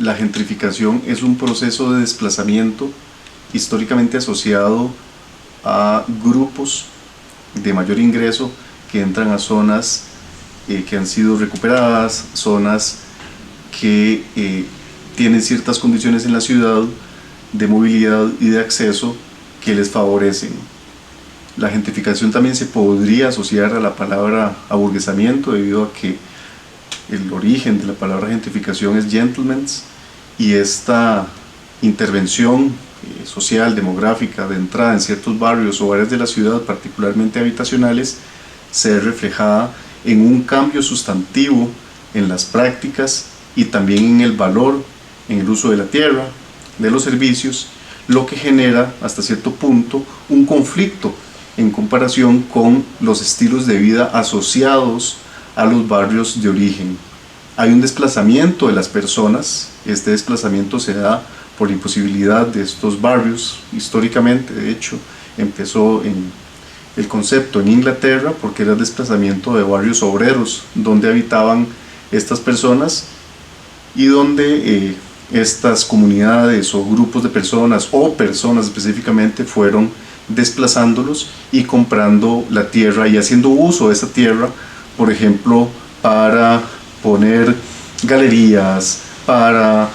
la gentrificación es un proceso de desplazamiento históricamente asociado a grupos de mayor ingreso que entran a zonas que han sido recuperadas, zonas que tienen ciertas condiciones en la ciudad de movilidad y de acceso que les favorecen. La gentrificación también se podría asociar a la palabra aburguesamiento, debido a que el origen de la palabra gentrificación es gentlemen's, y esta intervención social, demográfica, de entrada en ciertos barrios o áreas de la ciudad, particularmente habitacionales, se ve reflejada en un cambio sustantivo en las prácticas y también en el valor, en el uso de la tierra, de los servicios, lo que genera hasta cierto punto un conflicto en comparación con los estilos de vida asociados a los barrios de origen. Hay un desplazamiento de las personas. Este desplazamiento se da por la imposibilidad de estos barrios. Históricamente, de hecho, empezó en el concepto en Inglaterra porque era el desplazamiento de barrios obreros donde habitaban estas personas y donde estas comunidades o grupos de personas o personas específicamente fueron desplazándolos y comprando la tierra y haciendo uso de esa tierra, por ejemplo, para poner galerías, para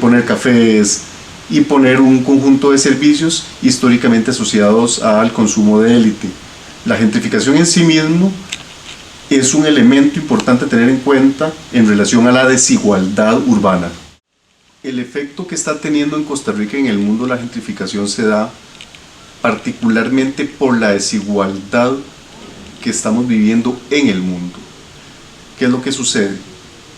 poner cafés y poner un conjunto de servicios históricamente asociados al consumo de élite. La gentrificación en sí mismo es un elemento importante a tener en cuenta en relación a la desigualdad urbana. El efecto que está teniendo en Costa Rica y en el mundo la gentrificación se da particularmente por la desigualdad que estamos viviendo en el mundo. ¿Qué es lo que sucede?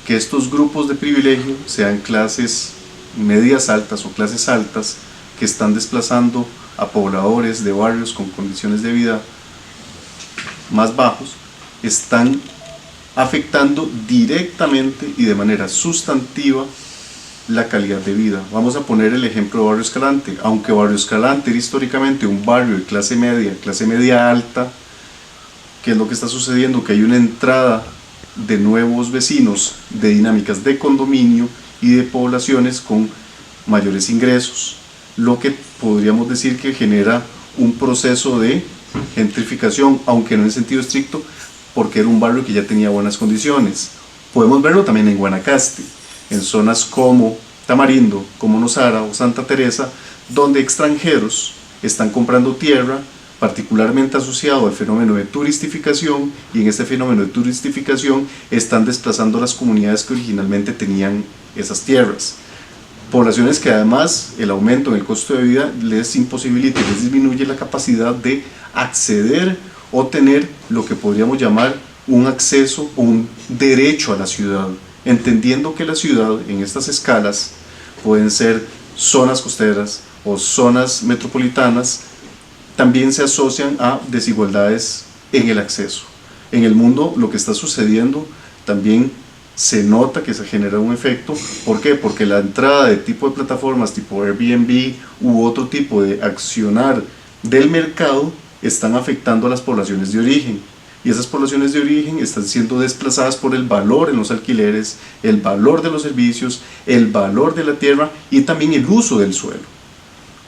Que estos grupos de privilegio, sean clases medias altas o clases altas, que están desplazando a pobladores de barrios con condiciones de vida más bajos, están afectando directamente y de manera sustantiva la calidad de vida. Vamos a poner el ejemplo de Barrio Escalante. Aunque Barrio Escalante era históricamente un barrio de clase media alta, ¿qué es lo que está sucediendo? Que hay una entrada de nuevos vecinos, de dinámicas de condominio y de poblaciones con mayores ingresos, lo que podríamos decir que genera un proceso de gentrificación, aunque no en sentido estricto, porque era un barrio que ya tenía buenas condiciones. Podemos verlo también en Guanacaste, en zonas como Tamarindo, como Nosara o Santa Teresa, donde extranjeros están comprando tierra, particularmente asociado al fenómeno de turistificación, y en este fenómeno de turistificación están desplazando las comunidades que originalmente tenían esas tierras. Poblaciones que además el aumento en el costo de vida les imposibilita y les disminuye la capacidad de acceder o tener lo que podríamos llamar un acceso o un derecho a la ciudad, entendiendo que la ciudad en estas escalas pueden ser zonas costeras o zonas metropolitanas, también se asocian a desigualdades en el acceso. En el mundo lo que está sucediendo también se nota que se genera un efecto. ¿Por qué? Porque la entrada de tipo de plataformas tipo Airbnb u otro tipo de accionar del mercado están afectando a las poblaciones de origen, y esas poblaciones de origen están siendo desplazadas por el valor en los alquileres, el valor de los servicios, el valor de la tierra y también el uso del suelo.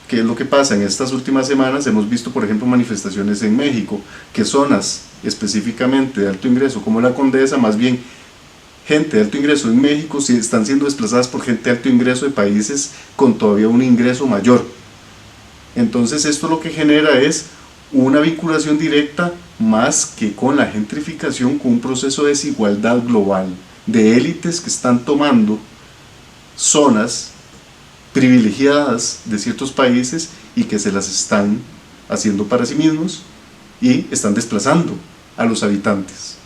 ¿Qué es lo que pasa? En estas últimas semanas hemos visto, por ejemplo, manifestaciones en México, que zonas específicamente de alto ingreso como la Condesa, más bien gente de alto ingreso en México, están siendo desplazadas por gente de alto ingreso de países con todavía un ingreso mayor. Entonces esto lo que genera es una vinculación directa, más que con la gentrificación, con un proceso de desigualdad global, de élites que están tomando zonas privilegiadas de ciertos países y que se las están haciendo para sí mismos y están desplazando a los habitantes.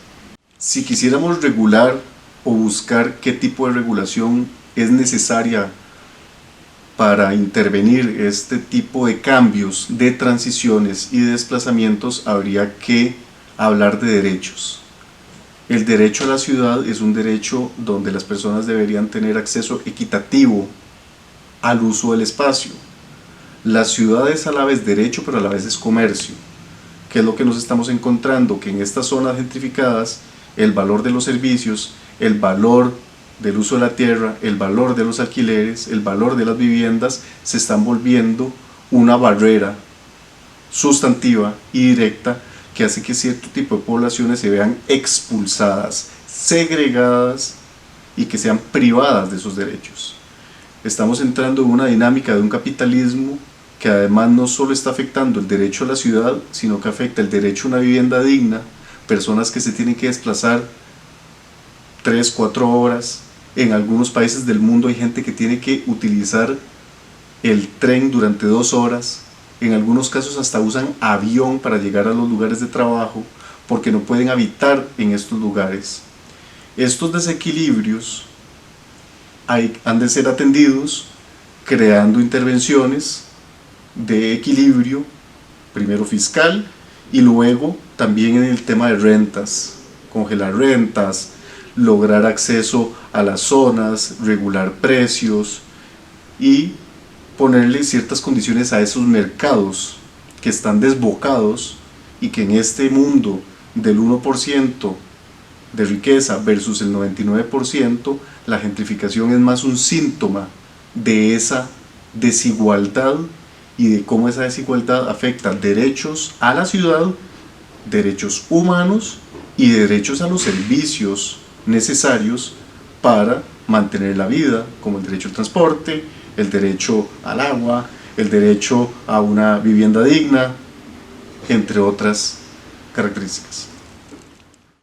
Si quisiéramos regular o buscar qué tipo de regulación es necesaria para intervenir este tipo de cambios, de transiciones y de desplazamientos, habría que hablar de derechos. El derecho a la ciudad es un derecho donde las personas deberían tener acceso equitativo al uso del espacio. La ciudad es a la vez derecho, pero a la vez es comercio. ¿Qué es lo que nos estamos encontrando? Que en estas zonas gentrificadas el valor de los servicios, el valor del uso de la tierra, el valor de los alquileres, el valor de las viviendas, se están volviendo una barrera sustantiva y directa que hace que cierto tipo de poblaciones se vean expulsadas, segregadas y que sean privadas de sus derechos. Estamos entrando en una dinámica de un capitalismo que además no solo está afectando el derecho a la ciudad, sino que afecta el derecho a una vivienda digna, personas que se tienen que desplazar 3, 4 horas. En algunos países del mundo hay gente que tiene que utilizar el tren durante 2 horas. En algunos casos hasta usan avión para llegar a los lugares de trabajo porque no pueden habitar en estos lugares. Estos desequilibrios han de ser atendidos creando intervenciones de equilibrio, primero fiscal y luego también en el tema de rentas, congelar rentas, lograr acceso a las zonas, regular precios y ponerle ciertas condiciones a esos mercados que están desbocados y que en este mundo del 1% de riqueza versus el 99%, la gentrificación es más un síntoma de esa desigualdad y de cómo esa desigualdad afecta derechos a la ciudad, derechos humanos y derechos a los servicios necesarios para mantener la vida, como el derecho al transporte, el derecho al agua, el derecho a una vivienda digna, entre otras características.